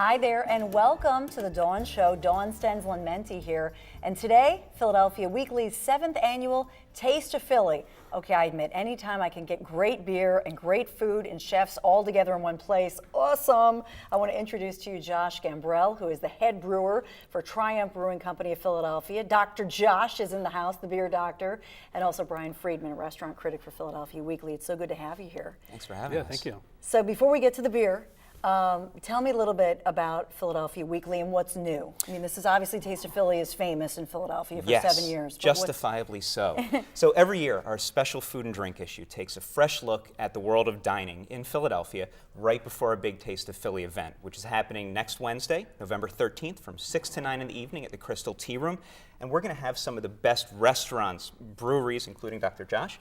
Hi there, and welcome to the Dawn Show. Dawn Stensland-Menti here, and today, Philadelphia Weekly's 7th annual Taste of Philly. Okay, I admit, anytime I can get great beer and great food and chefs all together in one place, awesome! I want to introduce to you Josh Gambrel, who is the head brewer for Triumph Brewing Company of Philadelphia. Dr. Josh is in the house, the beer doctor, and also Bryan Freedman, a restaurant critic for Philadelphia Weekly. It's so good to have you here. Thanks for having us. Yeah, thank you. So before we get to the beer, tell me a little bit about Philadelphia Weekly and what's new. I mean, this is obviously Taste of Philly is famous in Philadelphia for 7 years. But justifiably so. So every year, our special food and drink issue takes a fresh look at the world of dining in Philadelphia right before our big Taste of Philly event, which is happening next Wednesday, November 13th, from 6 to 9 in the evening at the Crystal Tea Room. And we're going to have some of the best restaurants, breweries, including Dr. Josh,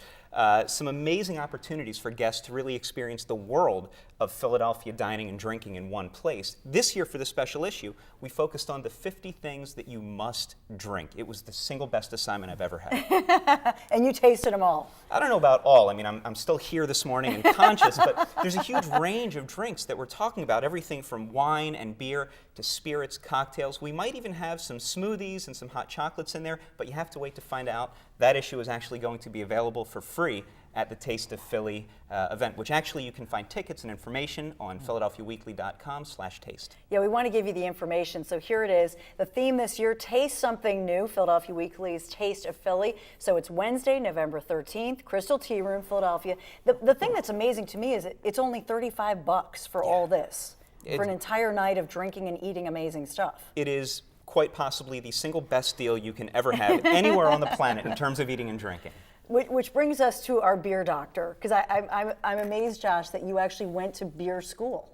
some amazing opportunities for guests to really experience the world of Philadelphia dining and drinking in one place. This year for the special issue, we focused on the 50 things that you must drink. It was the single best assignment I've ever had. And you tasted them all. I don't know about all. I mean, I'm still here this morning and conscious, but there's a huge range of drinks that we're talking about, everything from wine and beer to spirits, cocktails. We might even have some smoothies and some hot chocolates in there, but you have to wait to find out. That issue is actually going to be available for free at the Taste of Philly event, which actually you can find tickets and information on philadelphiaweekly.com/taste. Yeah, we want to give you the information, so here it is. The theme this year, Taste Something New, Philadelphia Weekly's Taste of Philly. So it's Wednesday, November 13th, Crystal Tea Room, Philadelphia. The thing that's amazing to me is it's only $35 for all this, for an entire night of drinking and eating amazing stuff. It is quite possibly the single best deal you can ever have anywhere on the planet in terms of eating and drinking. Which brings us to our beer doctor, because I'm amazed, Josh, that you actually went to beer school.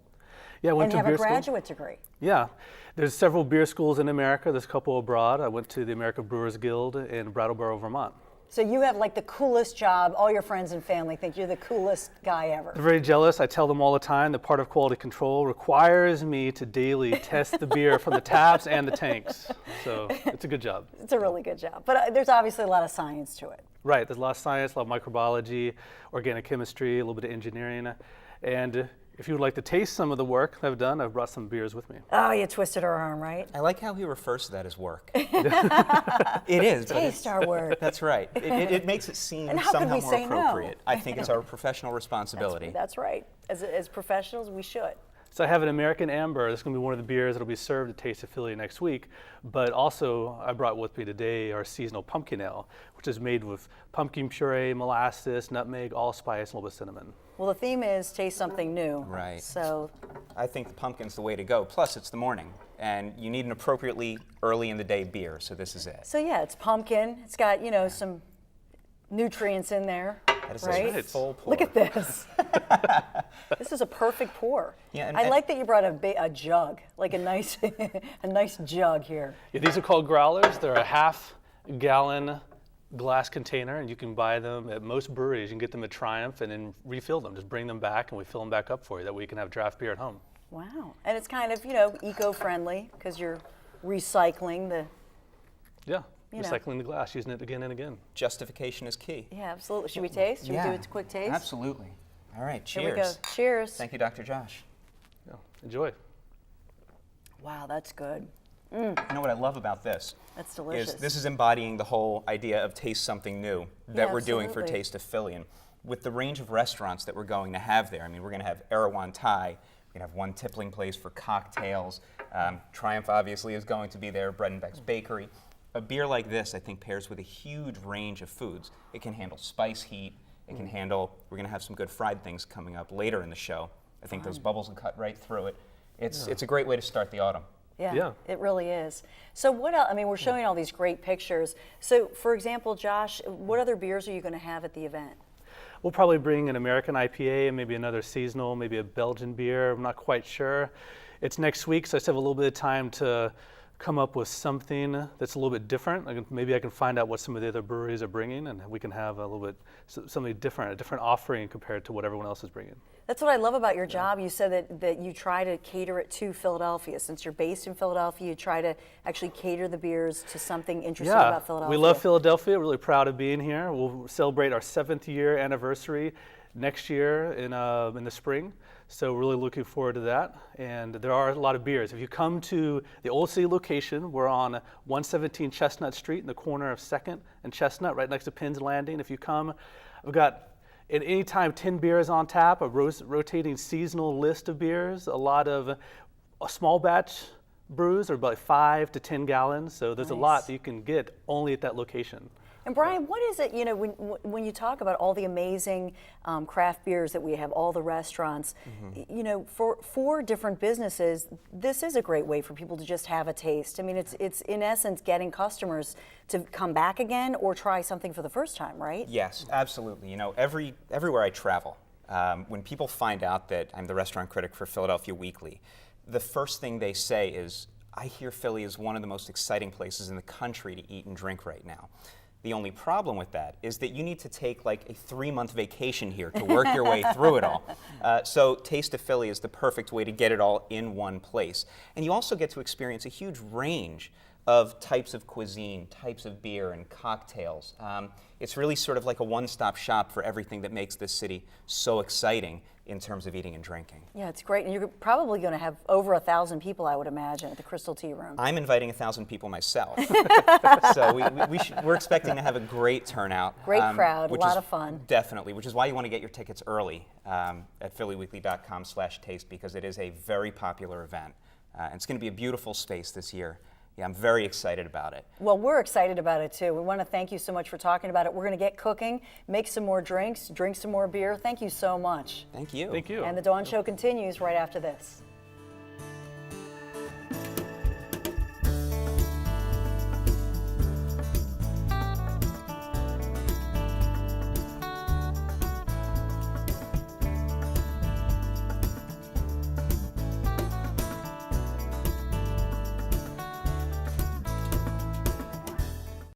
Yeah, I went to and have beer a graduate degree. Yeah, there's several beer schools in America. There's a couple abroad. I went to the American Brewers Guild in Brattleboro, Vermont. So you have like the coolest job. All your friends and family think you're the coolest guy ever. They're very jealous. I tell them all the time that part of quality control requires me to daily test the beer from the taps and the tanks. So it's a good job. It's a really good job. But there's obviously a lot of science to it. Right, there's a lot of science, a lot of microbiology, organic chemistry, a little bit of engineering. And if you would like to taste some of the work I've done, I've brought some beers with me. Oh, you twisted her arm, right? I like how he refers to that as work. It is. Taste our work. That's right. It makes it seem And how could somehow we more say no? appropriate. I think it's our professional responsibility. That's right. As professionals, we should. So I have an American Amber. This is going to be one of the beers that will be served at Taste of Philly next week. But also, I brought with me today our seasonal pumpkin ale, which is made with pumpkin puree, molasses, nutmeg, allspice, and a little bit of cinnamon. Well, the theme is taste something new. Right. So I think the pumpkin's the way to go. Plus, it's the morning, and you need an appropriately early in the day beer, so this is it. So yeah, it's pumpkin. It's got, you know, some nutrients in there. That is right? a full pour. Look at this. This is a perfect pour. Yeah, I like that you brought a jug, like a nice, a nice jug here. Yeah, these are called growlers. They're a half-gallon glass container, and you can buy them at most breweries. You can get them at Triumph and then refill them. Just bring them back, and we fill them back up for you. That way you can have draft beer at home. Wow. And it's kind of, you know, eco-friendly because you're recycling the... Yeah. Recycling the glass, using it again and again. Justification is key. Yeah, absolutely. Should we taste? Should we do a quick taste? Absolutely. All right, cheers. Here we go. Cheers. Thank you, Dr. Josh. Yeah, enjoy. Wow, that's good. You know what I love about this? That's delicious. This is embodying the whole idea of taste something new that we're doing for absolutely. Taste of Philly. And with the range of restaurants that we're going to have there, I mean, we're going to have Erewhon Thai, we're going to have one tippling place for cocktails. Triumph obviously is going to be there, Bread and Beck's Bakery. A beer like this, I think, pairs with a huge range of foods. It can handle spice heat. It can handle, we're going to have some good fried things coming up later in the show. I think those bubbles will cut right through it. It's a great way to start the autumn. Yeah, it really is. So what else, I mean, we're showing all these great pictures. So for example, Josh, what other beers are you going to have at the event? We'll probably bring an American IPA and maybe another seasonal, maybe a Belgian beer. I'm not quite sure. It's next week, so I still have a little bit of time to come up with something that's a little bit different. Maybe I can find out what some of the other breweries are bringing, and we can have a little bit something different, a different offering compared to what everyone else is bringing. That's what I love about your job. You said that you try to cater it to Philadelphia. Since you're based in Philadelphia, you try to actually cater the beers to something interesting about Philadelphia. We love Philadelphia. We're really proud of being here. We'll celebrate our 7th year anniversary next year in the spring. So really looking forward to that. And there are a lot of beers. If you come to the Old City location, we're on 117 Chestnut Street in the corner of 2nd and Chestnut, right next to Penn's Landing. If you come, I've got at any time 10 beers on tap, a rotating seasonal list of beers, a lot of a small batch brews are about 5 to 10 gallons. So there's a lot that you can get only at that location. And Bryan, what is it, you know, when you talk about all the amazing craft beers that we have, all the restaurants, you know, for different businesses, this is a great way for people to just have a taste. I mean, it's in essence getting customers to come back again or try something for the first time, right? Yes, absolutely. You know, everywhere I travel, when people find out that I'm the restaurant critic for Philadelphia Weekly, the first thing they say is, I hear Philly is one of the most exciting places in the country to eat and drink right now. The only problem with that is that you need to take like a 3-month vacation here to work your way through it all. So Taste of Philly is the perfect way to get it all in one place. And you also get to experience a huge range of types of cuisine, types of beer and cocktails. It's really sort of like a one-stop shop for everything that makes this city so exciting in terms of eating and drinking. Yeah, it's great. And you're probably going to have over 1,000 people, I would imagine, at the Crystal Tea Room. I'm inviting 1,000 people myself. So we're expecting to have a great turnout. Great crowd, a lot of fun. Definitely, which is why you want to get your tickets early at phillyweekly.com/taste, because it is a very popular event. And it's going to be a beautiful space this year. Yeah, I'm very excited about it. Well, we're excited about it too. We want to thank you so much for talking about it. We're going to get cooking, make some more drinks, drink some more beer. Thank you so much. Thank you. Thank you. And the Dawn Show continues right after this.